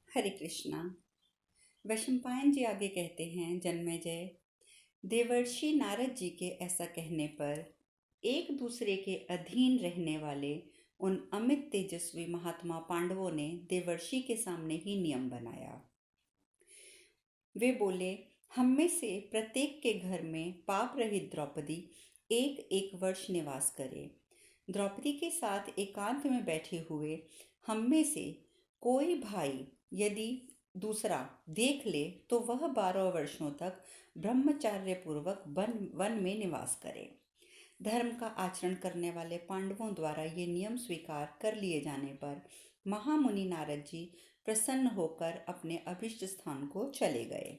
हरे कृष्णा। वैशंपायन जी आगे कहते हैं, जन्मेजय, देवर्षि नारद जी के ऐसा कहने पर एक दूसरे के अधीन रहने वाले उन अमित तेजस्वी महात्मा पांडवों ने देवर्षि के सामने ही नियम बनाया। वे बोले, हम में से प्रत्येक के घर में पाप रहित द्रौपदी एक एक वर्ष निवास करे। द्रौपदी के साथ एकांत में बैठे हुए हम में से कोई भाई यदि दूसरा देख ले तो वह 12 वर्षों तक ब्रह्मचार्य पूर्वक वन में निवास करे। धर्म का आचरण करने वाले पांडवों द्वारा ये नियम स्वीकार कर लिए जाने पर महामुनि नारद जी प्रसन्न होकर अपने अभिष्ट स्थान को चले गए।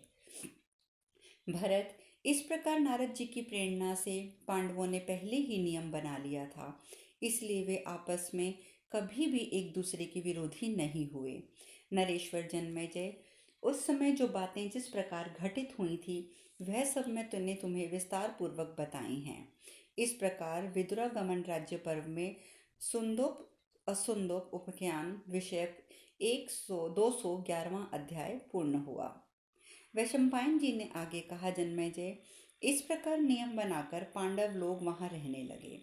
भरत, इस प्रकार नारद जी की प्रेरणा से पांडवों ने पहले ही नियम बना लिया था, इसलिए वे आपस में कभी भी एक दूसरे के विरोधी नहीं हुए। नरेश्वर जन्मेजय, उस समय जो बातें जिस प्रकार घटित हुई थी वह सब मैं तुम्हें विस्तार पूर्वक बताई हैं। इस प्रकार विदुरागमन राज्य पर्व में सुंदोप असुंदोप उपख्यान विषयक 211वां अध्याय पूर्ण हुआ। वैशंपायन जी ने आगे कहा, जन्मेजय, इस प्रकार नियम बनाकर पांडव लोग वहां रहने लगे।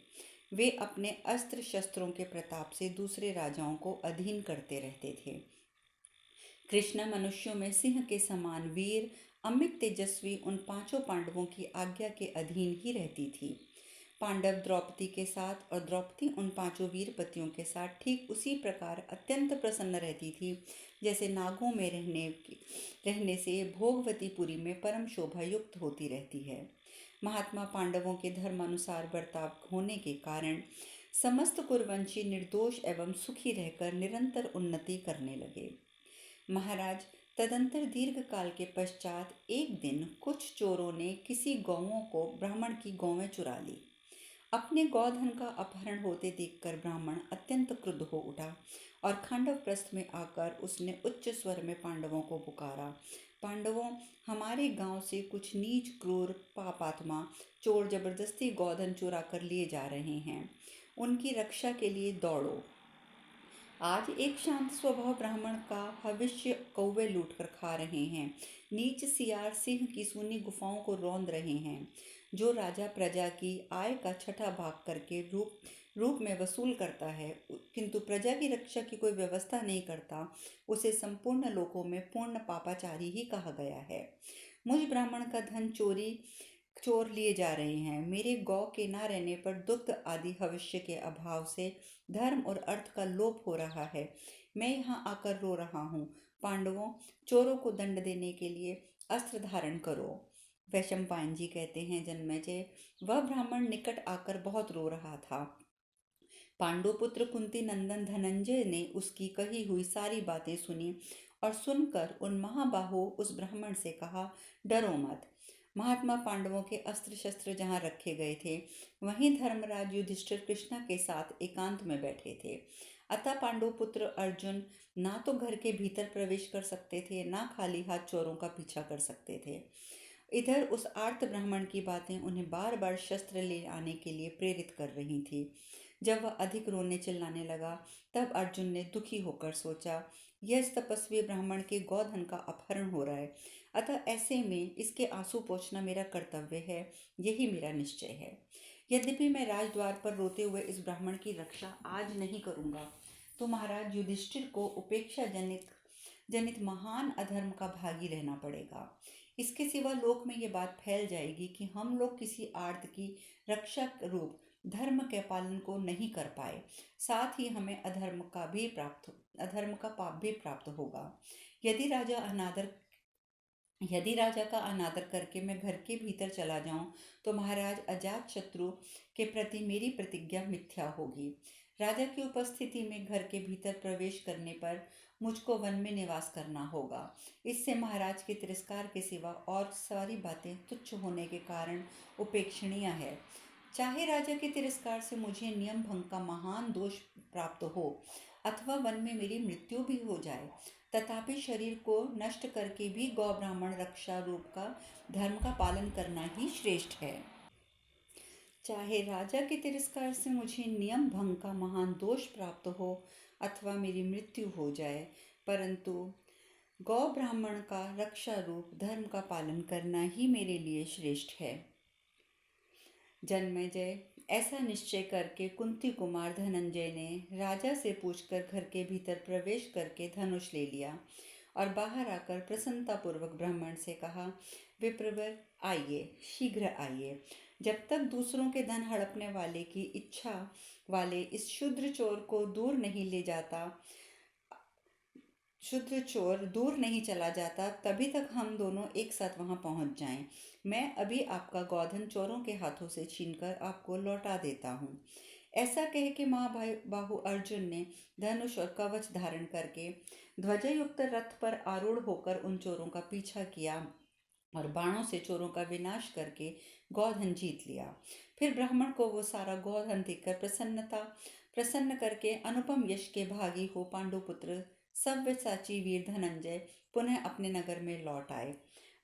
वे अपने अस्त्र शस्त्रों के प्रताप से दूसरे राजाओं को अधीन करते रहते थे। कृष्ण मनुष्यों में सिंह के समान वीर अमित तेजस्वी उन पांचों पांडवों की आज्ञा के अधीन ही रहती थी। पांडव द्रौपदी के साथ और द्रौपदी उन पांचों वीर पतियों के साथ ठीक उसी प्रकार अत्यंत प्रसन्न रहती थी जैसे नागों में रहने से भोगवतीपुरी में परम शोभा युक्त होती रहती है। महात्मा पांडवों के धर्मानुसार बर्ताव होने के कारण समस्त कुरुवंशी निर्दोष एवं सुखी रहकर निरंतर उन्नति करने लगे। महाराज, तदंतर दीर्घ काल के पश्चात एक दिन कुछ चोरों ने किसी गौओं को ब्राह्मण की गौवें चुरा ली। अपने गौधन का अपहरण होते देखकर ब्राह्मण अत्यंत क्रुद्ध हो उठा और खांडव प्रस्थ में आकर उसने उच्च स्वर में पांडवों को पुकारा, पांडवों, हमारे गांव से कुछ नीच क्रूर पापात्मा चोर जबरदस्ती गौधन चुरा कर लिए जा रहे हैं। उनकी रक्षा के लिए दौड़ो। आज एक शांत स्वभाव ब्राह्मण का भविष्य कौवे लूट कर खा रहे हैं। नीच सियार सिंह की सूनी गुफाओं को रौंद रहे हैं। जो राजा प्रजा की आय का छठा भाग करके रूप में वसूल करता है किंतु प्रजा की रक्षा की कोई व्यवस्था नहीं करता, उसे संपूर्ण लोकों में पूर्ण पापाचारी ही कहा गया है। मुझ ब्राह्मण का धन चोर लिए जा रहे हैं। मेरे गौ के ना रहने पर दुग्ध आदि भविष्य के अभाव से धर्म और अर्थ का लोप हो रहा है। मैं यहाँ आकर रो रहा हूँ। पांडवों, चोरों को दंड देने के लिए अस्त्र धारण करो। वैशंपायन जी कहते हैं, जन्मेजय, वह ब्राह्मण निकट आकर बहुत रो रहा था। पांडुपुत्र कुंती नंदन धनंजय ने उसकी कही हुई सारी बातें सुनी और सुनकर उन महाबाहु उस ब्राह्मण से कहा, डरो मत। महात्मा पांडवों के अस्त्र शस्त्र जहाँ रखे गए थे वहीं धर्मराज युधिष्ठिर कृष्णा के साथ एकांत में बैठे थे। अतः पांडुपुत्र अर्जुन ना तो घर के भीतर प्रवेश कर सकते थे, ना खाली हाथ चोरों का पीछा कर सकते थे। इधर उस आर्त ब्राह्मण की बातें उन्हें बार बार शस्त्र ले आने के लिए प्रेरित कर रही थी। जब वह अधिक रोने चिल्लाने लगा तब अर्जुन ने दुखी होकर सोचा, यह तपस्वी ब्राह्मण के गौधन का अपहरण हो रहा है, अतः ऐसे में इसके आंसू पोंछना मेरा कर्तव्य है, यही मेरा निश्चय है। यद्यपि मैं राजद्वार पर रोते हुए इस ब्राह्मण की रक्षा आज नहीं करूँगा तो महाराज युधिष्ठिर को उपेक्षा जनित महान अधर्म का भागी रहना पड़ेगा। इसके सिवा लोक में ये बात फैल जाएगी कि हम लोग किसी आर्त की रक्षा रूप धर्म के पालन को नहीं कर पाए, साथ ही हमें अधर्म का पाप भी प्राप्त होगा। यदि राजा का अनादर करके मैं घर के भीतर चला जाऊं तो महाराज अजात शत्रु के प्रति मेरी प्रतिज्ञा मिथ्या होगी। राजा की उपस्थिति में घर के भीतर प्रवेश करने पर मुझको वन में निवास करना होगा। इससे महाराज के तिरस्कार के सिवा और सारी बातें तुच्छ होने के कारण उपेक्षणीय है। चाहे राजा के तिरस्कार से मुझे नियम भंग का महान दोष प्राप्त हो अथवा वन में मेरी मृत्यु भी हो जाए, तथापि शरीर को नष्ट करके भी गौ ब्राह्मण रक्षा रूप का धर्म का पालन करना ही श्रेष्ठ है। चाहे राजा के तिरस्कार से मुझे नियम भंग का महान दोष प्राप्त हो अथवा मेरी मृत्यु हो जाए, परंतु गौ ब्राह्मण का रक्षा रूप धर्म का पालन करना ही मेरे लिए श्रेष्ठ है। जन्मेजय, ऐसा निश्चय करके कुंती कुमार धनंजय ने राजा से पूछकर घर के भीतर प्रवेश करके धनुष ले लिया और बाहर आकर प्रसन्नतापूर्वक ब्राह्मण से कहा, विप्रवर, आइए, शीघ्र आइए। जब तक दूसरों के धन हड़पने वाले की इच्छा वाले इस क्षुद्र चोर को दूर नहीं ले जाता, क्षुद्र चोर दूर नहीं चला जाता, तभी तक हम दोनों एक साथ वहां पहुंच जाएं। मैं अभी आपका गौधन चोरों के हाथों से छीनकर आपको लौटा देता हूँ। ऐसा कह के महाबाहु अर्जुन ने धनुष और कवच धारण करके ध्वजयुक्त रथ पर आरूढ़ होकर उन चोरों का पीछा किया और बाणों से चोरों का विनाश करके गौधन जीत लिया। फिर ब्राह्मण को वो सारा गौधन देखकर प्रसन्न करके अनुपम यश के भागी हो पांडुपुत्र सव्यसाची वीर धनंजय पुनः अपने नगर में लौट आए।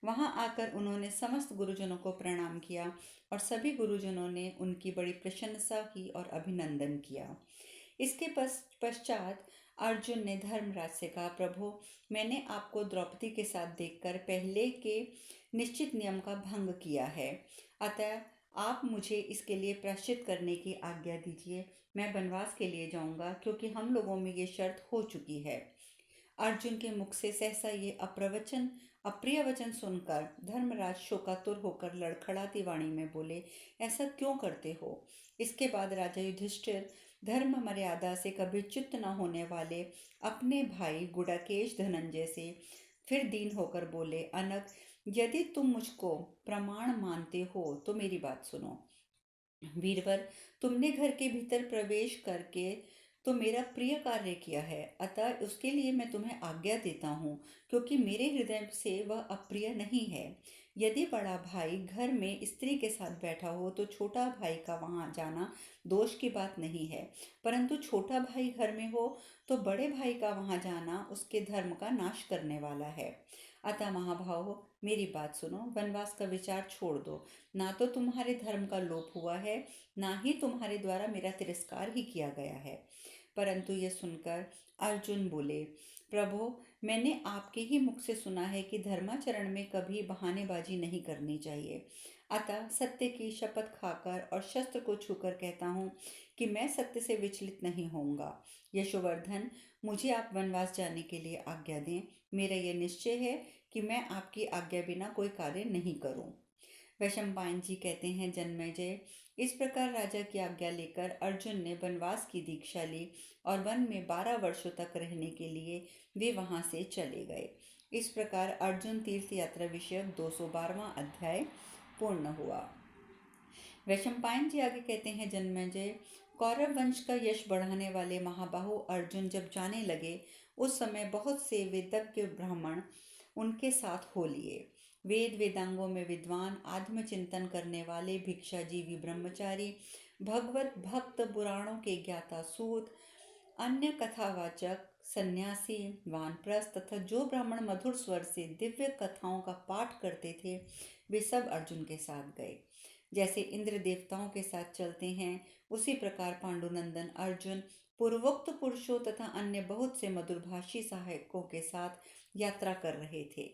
वहां आकर उन्होंने समस्त गुरुजनों को प्रणाम किया और सभी गुरुजनों ने उनकी बड़ी प्रशंसा की और अभिनंदन किया। इसके पश्चात अर्जुन ने धर्मराज से कहा, प्रभु, मैंने आपको द्रौपदी के साथ देखकर पहले के निश्चित नियम का भंग किया है, अतः आप मुझे इसके लिए प्रायश्चित करने की आज्ञा दीजिए। मैं वनवास के लिए जाऊंगा, क्योंकि हम लोगों में ये शर्त हो चुकी है। अर्जुन के मुख से सहसा ये अप्रिय वचन सुनकर धर्मराज शोकातुर होकर लड़खड़ाती वाणी में बोले, ऐसा क्यों करते हो? इसके बाद राजा युधिष्ठिर धर्म मर्यादा से कभी च्युत न होने वाले अपने भाई गुडाकेश धनंजय से फिर दीन होकर बोले, अनग, यदि तुम मुझको प्रमाण मानते हो तो मेरी बात सुनो। वीरवर, तुमने घर के भीतर प्रवेश करके तो मेरा प्रिय कार्य किया है, अतः उसके लिए मैं तुम्हें आज्ञा देता हूँ, क्योंकि मेरे हृदय से वह अप्रिय नहीं है। यदि बड़ा भाई घर में स्त्री के साथ बैठा हो तो छोटा भाई का वहां जाना दोष की बात नहीं है, परंतु छोटा भाई घर में हो तो बड़े भाई का वहां जाना उसके धर्म का नाश करने वाला है। अतः महाभाव, मेरी बात सुनो, वनवास का विचार छोड़ दो। ना तो तुम्हारे धर्म का लोप हुआ है, ना ही तुम्हारे द्वारा मेरा तिरस्कार ही किया गया है। परंतु यह सुनकर अर्जुन बोले, प्रभो, मैंने आपके ही मुख से सुना है कि धर्माचरण में कभी बहानेबाजी नहीं करनी चाहिए। अतः सत्य की शपथ खाकर और शस्त्र को छूकर कहता हूँ कि मैं सत्य से विचलित नहीं होऊंगा। यशोवर्धन, मुझे आप वनवास जाने के लिए आज्ञा दें। मेरा यह निश्चय है कि मैं आपकी आज्ञा बिना कोई कार्य नहीं करूं। वैशंपायन जी कहते हैं, जन्मेजय, इस प्रकार राजा की आज्ञा लेकर अर्जुन ने वनवास की दीक्षा ली और वन में 12 वर्षों तक रहने के लिए वे वहां से चले गए। इस प्रकार अर्जुन तीर्थ यात्रा विषयक 212वां अध्याय पूर्ण हुआ। वैशंपायन जी आगे कहते हैं, जन्मेजय, कौरव वंश का यश बढ़ाने वाले महाबाहु अर्जुन जब जाने लगे, उस समय बहुत से वेदज्ञ ब्राह्मण उनके साथ हो लिए। वेद वेदांगों में विद्वान, आत्मचिंतन करने वाले भिक्षाजीवी ब्रह्मचारी, भगवत भक्त, पुराणों के ज्ञाता सूत, अन्य कथावाचक सन्यासी, वानप्रस्थ तथा जो ब्राह्मण मधुर स्वर से दिव्य कथाओं का पाठ करते थे, वे सब अर्जुन के साथ गए। जैसे इंद्र देवताओं के साथ चलते हैं, उसी प्रकार पांडुनंदन अर्जुन पूर्वोक्त पुरुषों तथा अन्य बहुत से मधुरभाषी सहायकों के साथ यात्रा कर रहे थे।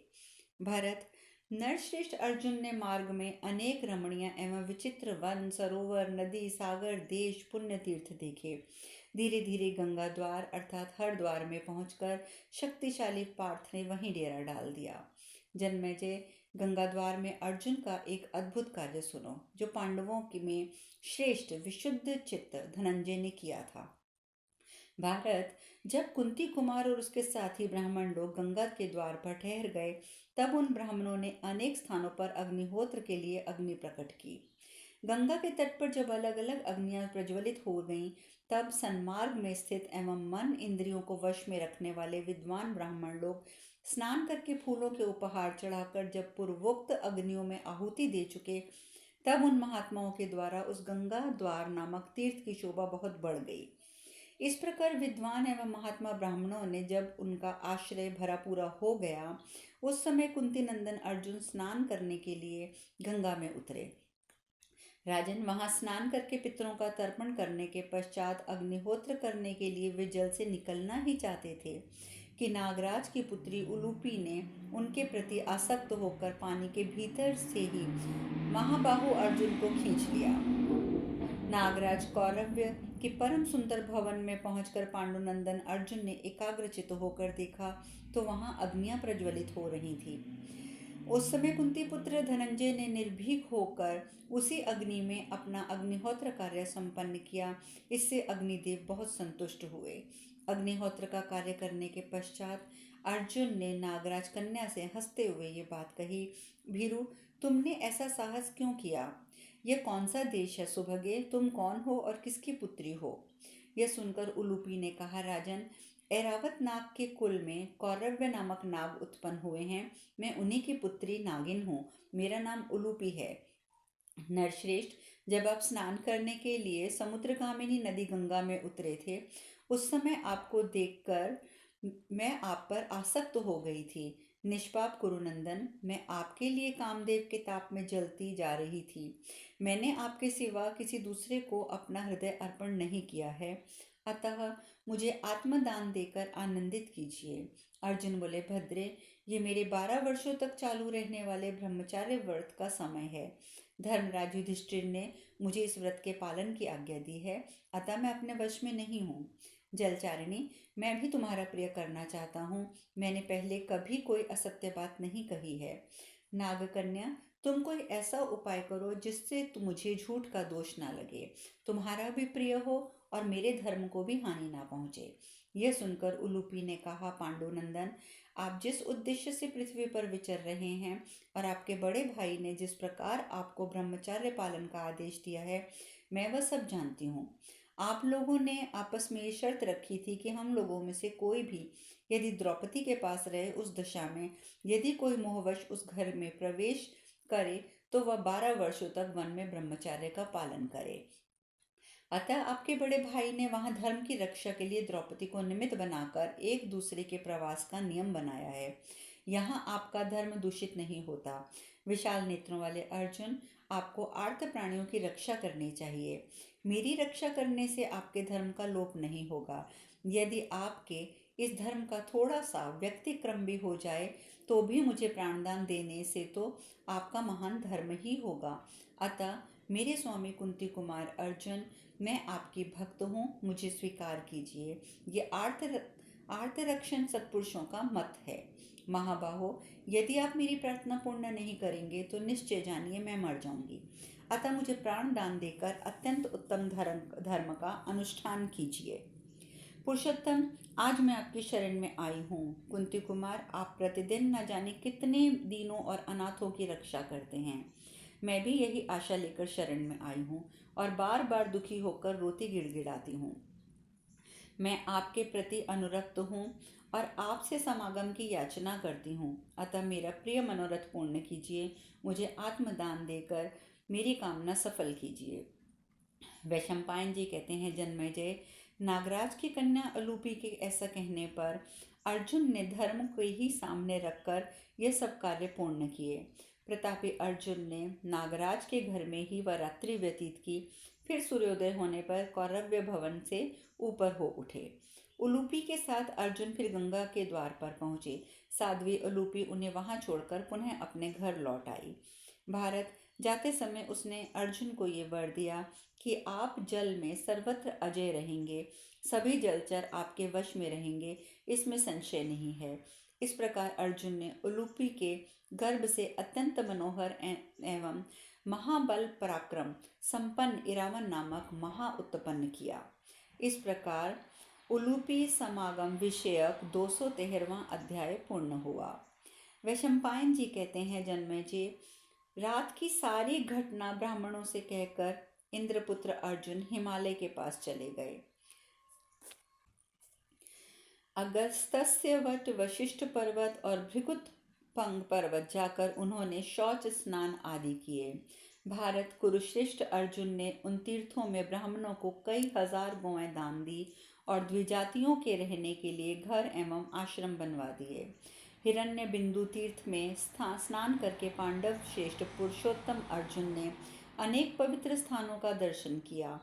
भरत, नरश्रेष्ठ अर्जुन ने मार्ग में अनेक रमणीय एवं विचित्र वन, सरोवर, नदी, सागर, देश, पुण्य तीर्थ देखे। धीरे धीरे गंगा द्वार अर्थात हरिद्वार में पहुंचकर शक्तिशाली पार्थ ने वहीं डेरा डाल दिया। जन्मेजय, गंगा द्वार में अर्जुन का एक अद्भुत कार्य सुनो, जो पांडवों में श्रेष्ठ विशुद्ध चित्त धनंजय ने किया था। भारत, जब कुंती कुमार और उसके साथी ब्राह्मण लोग गंगा के द्वार पर ठहर गए, तब उन ब्राह्मणों ने अनेक स्थानों पर अग्निहोत्र के लिए अग्नि प्रकट की। गंगा के तट पर जब अलग अलग अग्नियां प्रज्वलित हो गईं, तब सन्मार्ग में स्थित एवं मन इंद्रियों को वश में रखने वाले विद्वान ब्राह्मण लोग स्नान करके फूलों के उपहार चढ़ाकर जब पूर्वोक्त अग्नियों में आहुति दे चुके, तब उन महात्माओं के द्वारा उस गंगा द्वार नामक तीर्थ की शोभा बहुत बढ़ गई। इस प्रकार विद्वान एवं महात्मा ब्राह्मणों ने जब उनका आश्रय भरा पूरा हो गया, उस समय कुंती नंदन अर्जुन स्नान करने के लिए गंगा में उतरे। राजन, वहां स्नान करके पितरों का तर्पण करने के पश्चात अग्निहोत्र करने के लिए वे जल से निकलना ही चाहते थे कि नागराज की पुत्री उलूपी ने उनके प्रति आसक्त होकर पानी के भीतर से ही महाबाहु अर्जुन को खींच लिया। नागराज कौरव्य के परम सुंदर भवन में पहुंचकर पांडुनंदन अर्जुन ने एकाग्रचित्त होकर देखा तो वहां अग्नियां प्रज्वलित हो रही थी। उस समय कुंती पुत्र धनंजय ने निर्भीक होकर उसी अग्नि में अपना अग्निहोत्र कार्य संपन्न किया। इससे अग्निदेव बहुत संतुष्ट हुए। अग्निहोत्र का कार्य करने के पश्चात अर्जुन ने नागराज कन्या से हंसते हुए ये बात कही, भीरु, तुमने ऐसा साहस क्यों किया? यह कौन सा देश है सुभगे? तुम कौन हो और किसकी पुत्री हो? यह सुनकर उलूपी ने कहा, राजन, ऐरावत नाग के कुल में कौरव्य नामक नाग उत्पन्न हुए हैं। मैं उन्हीं की पुत्री नागिन हूँ। मेरा नाम उलूपी है। नरश्रेष्ठ, जब आप स्नान करने के लिए समुद्रगामिनी नदी गंगा में उतरे थे, उस समय आपको देखकर मैं आप पर आसक्त हो गई थी। निष्पाप कुरुनंदन, मैं आपके लिए कामदेव के ताप में जलती जा रही थी। मैंने आपके सिवा किसी दूसरे को अपना हृदय अर्पण नहीं किया है, अतः मुझे आत्मदान देकर आनंदित कीजिए। अर्जुन बोले, भद्रे, ये मेरे 12 वर्षों तक चालू रहने वाले ब्रह्मचार्य व्रत का समय है। धर्मराज युधिष्ठिर ने मुझे इस व्रत के पालन की आज्ञा दी है, अतः मैं अपने वश में नहीं हूँ। जलचारिणी, मैं भी तुम्हारा प्रिय करना चाहता हूँ। मैंने पहले कभी कोई असत्य बात नहीं कही है। नागकन्या, तुम कोई ऐसा उपाय करो जिससे मुझे झूठ का दोष ना लगे, तुम्हारा भी प्रिय हो और मेरे धर्म को भी हानि ना पहुँचे। यह सुनकर उलूपी ने कहा, पांडुनंदन, आप जिस उद्देश्य से पृथ्वी पर विचर रहे हैं और आपके बड़े भाई ने जिस प्रकार आपको ब्रह्मचर्य पालन का आदेश दिया है, मैं वह सब जानती हूँ। आप लोगों ने आपस में ये शर्त रखी थी कि हम लोगों में से कोई भी यदि द्रौपदी के पास रहे, उस दशा में यदि कोई मोहवश उस घर में प्रवेश करे तो वह 12 वर्षों तक वन में ब्रह्मचर्य का पालन करे। अतः आपके बड़े भाई ने वहां धर्म की रक्षा के लिए द्रौपदी को निमित्त बनाकर एक दूसरे के प्रवास का नियम बनाया है। यहाँ आपका धर्म दूषित नहीं होता। विशाल नेत्रों वाले अर्जुन, आपको आर्त प्राणियों की रक्षा करनी चाहिए। मेरी रक्षा करने से आपके धर्म का लोप नहीं होगा। यदि आपके इस धर्म का थोड़ा सा व्यतिक्रम भी हो जाए तो भी मुझे प्राणदान देने से तो आपका महान धर्म ही होगा। अतः मेरे स्वामी कुंती कुमार अर्जुन, मैं आपकी भक्त हूँ, मुझे स्वीकार कीजिए। ये आर्तरक्षण सत्पुरुषों का मत है। महाबाहो, यदि आप मेरी प्रार्थना पूर्ण नहीं करेंगे तो निश्चय जानिए मैं मर जाऊंगी। अतः मुझे प्राण दान देकर अत्यंत उत्तम धर्म का अनुष्ठान कीजिए। पुरुषोत्तम, आज मैं आपकी शरण में आई हूँ। कुंती कुमार, आप प्रतिदिन न जाने कितने दीनों और अनाथों की रक्षा करते हैं। मैं भी यही आशा लेकर शरण में आई हूँ और बार बार दुखी होकर रोती गिड़गिड़ाती हूँ। मैं आपके प्रति अनुरक्त हूँ और आपसे समागम की याचना करती हूँ। अतः मेरा प्रिय मनोरथ पूर्ण कीजिए। मुझे आत्मदान देकर मेरी कामना सफल कीजिए। वैशंपायन जी कहते हैं, जन्मेजय, नागराज की कन्या अलूपी के ऐसा कहने पर अर्जुन ने धर्म को ही सामने रखकर यह सब कार्य पूर्ण किए। प्रतापी अर्जुन ने नागराज के घर में ही वह रात्रि व्यतीत की। फिर सूर्योदय होने पर कौरव्य भवन से ऊपर हो उठे। उलूपी के साथ अर्जुन फिर गंगा के द्वार पर पहुंचे। साध्वी उलूपी उन्हें वहां छोड़कर पुनः अपने घर लौट आई। भारत जाते समय उसने अर्जुन को ये वर दिया कि आप जल में सर्वत्र अजय रहेंगे, सभी जलचर आपके वश में रहेंगे, इसमें संशय नहीं है। इस प्रकार अर्जुन ने उलूपी के गर्भ से अत्यंत मनोहर एवं महाबल पराक्रम संपन्न इरावन नामक महा उत्पन्न किया। इस प्रकार उलूपी समागम विषयक 213वां अध्याय पूर्ण हुआ। वैशंपायन जी कहते हैं, जन्मेजय, रात की सारी घटना ब्राह्मणों से कहकर इंद्रपुत्र अर्जुन हिमालय के पास चले गए। अगस्त्य वट, वशिष्ठ पर्वत और भृगुत पंग पर्वत जाकर उन्होंने शौच स्नान आदि किए। भारत, कुरुश्रेष्ठ अर्जुन ने उन तीर्थों में ब्राह्मणों को कई हजार गौएं दान दी और द्विजातियों के रहने के लिए घर एवं आश्रम बनवा दिए। हिरण्य बिंदु तीर्थ में स्नान करके पांडव श्रेष्ठ पुरुषोत्तम अर्जुन ने अनेक पवित्र स्थानों का दर्शन किया।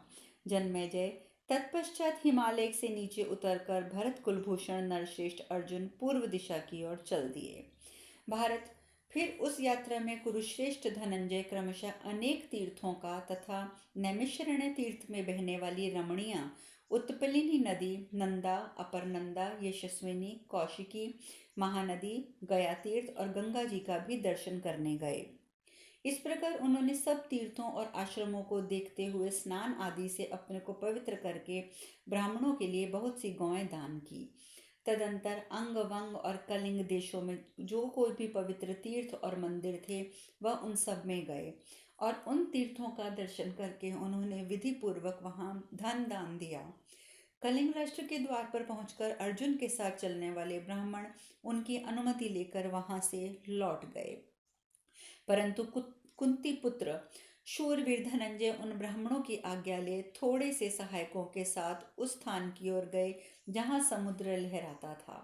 जन्मेजय, तत्पश्चात हिमालय से नीचे उतरकर भरत कुलभूषण नरश्रेष्ठ अर्जुन पूर्व दिशा की ओर चल दिए। भारत फिर उस यात्रा में कुरुश्रेष्ठ धनंजय क्रमशः अनेक तीर्थों का तथा नैमिषारण्य तीर्थ में बहने वाली रमणीय उत्पलिनी नदी, नंदा, अपर नंदा, यशस्विनी, कौशिकी, महानदी, गया तीर्थ और गंगा जी का भी दर्शन करने गए। इस प्रकार उन्होंने सब तीर्थों और आश्रमों को देखते हुए स्नान आदि से अपने को पवित्र करके ब्राह्मणों के लिए बहुत सी गौएं दान की। तदंतर अंग वंग और कलिंग देशों में जो कोई भी पवित्र तीर्थ और मंदिर थे वह उन सब में गए और उन तीर्थों का दर्शन करके उन्होंने विधि पूर्वक वहां धन दान दिया। कलिंग राष्ट्र के द्वार पर पहुंचकर अर्जुन के साथ चलने वाले ब्राह्मण उनकी अनुमति लेकर वहां से लौट गए, परंतु कुंती पुत्र शूरवीर धनंजय उन ब्राह्मणों की आज्ञा ले थोड़े से सहायकों के साथ उस स्थान की ओर गए जहां समुद्र लहराता था।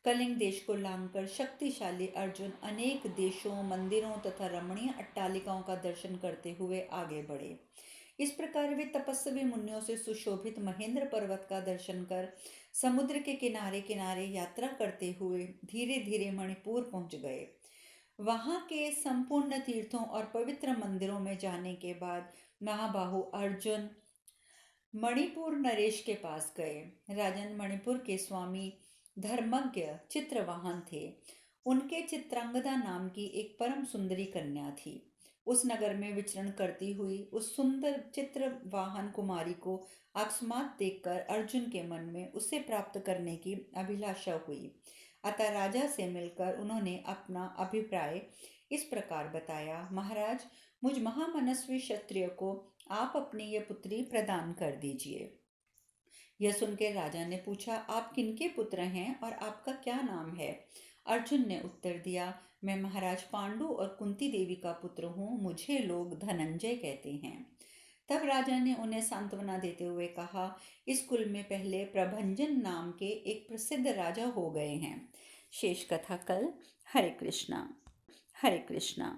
कलिंग देश को लांघकर शक्तिशाली अर्जुन अनेक देशों, मंदिरों तथा रमणीय अट्टालिकाओं का दर्शन करते हुए आगे बढ़े। इस प्रकार वे तपस्वी मुनियों से सुशोभित महेंद्र पर्वत का दर्शन कर समुद्र के किनारे किनारे यात्रा करते हुए धीरे धीरे मणिपुर पहुंच गए। वहां के संपूर्ण तीर्थों और पवित्र मंदिरों में जाने के बाद महाबाहु अर्जुन मणिपुर नरेश के पास गए। राजन, मणिपुर के स्वामी धर्मज्ञ चित्रवाहन थे। उनके चित्रांगदा नाम की एक परम सुंदरी कन्या थी। उस नगर में विचरण करती हुई उस सुंदर चित्रवाहन कुमारी को अकस्मात देखकर अर्जुन के मन में उसे प्राप्त करने की अभिलाषा हुई। अतः राजा से मिलकर उन्होंने अपना अभिप्राय इस प्रकार बताया, महाराज, मुझ महामनस्वी क्षत्रिय को आप अपनी यह पुत्री प्रदान कर दीजिए। यह सुनकर राजा ने पूछा, आप किनके पुत्र हैं और आपका क्या नाम है? अर्जुन ने उत्तर दिया, मैं महाराज पांडु और कुंती देवी का पुत्र हूँ, मुझे लोग धनंजय कहते हैं। तब राजा ने उन्हें सांत्वना देते हुए कहा, इस कुल में पहले प्रभंजन नाम के एक प्रसिद्ध राजा हो गए हैं। शेष कथा कल। हरे कृष्णा, हरे कृष्णा।